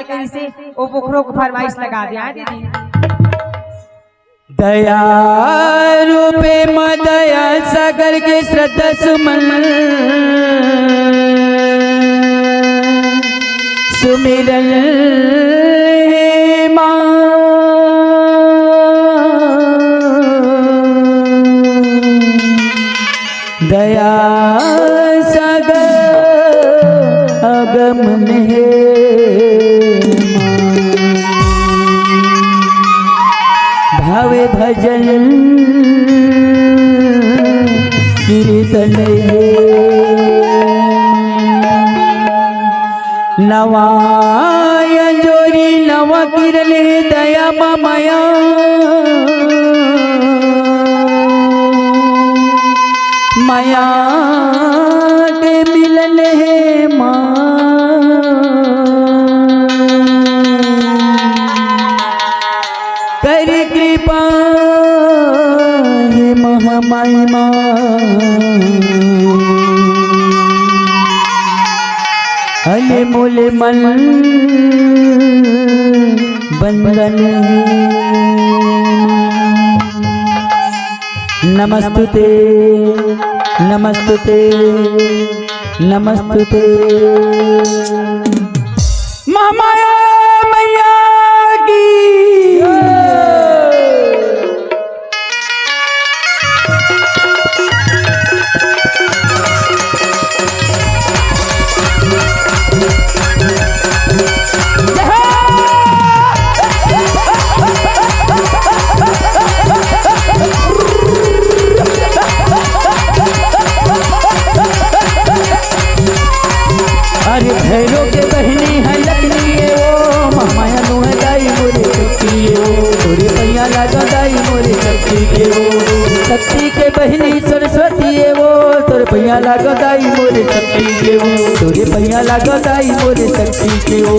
करी से वो पोखरों को फरमाइश लगा दिया दीदी। दया रूपे दया सागर के श्रद्धा सुमन सुमिरन मां दया सागर अगम में भावे भजन कीर्तन नवाय जोरी नवा किरण दया माया माया के मिलन है माँ कर कृपा हे महामाई माँ हले मोले मन बंदन नमस्तुते नमस्तुते नमस्तुते महामाया मैया की अरे भैरो के बहनी है लखनी ओ माया नु है दाई मोरे शक्ति ओ तोरे पैया लागा दाई मोरे शक्ति के ओ शक्ति के बहनी सरस्वती ओ तोरे पैया लागा दाई मोरे शक्ति के ओ तोरे पैया लागा दाई मोरे शक्ति के ओ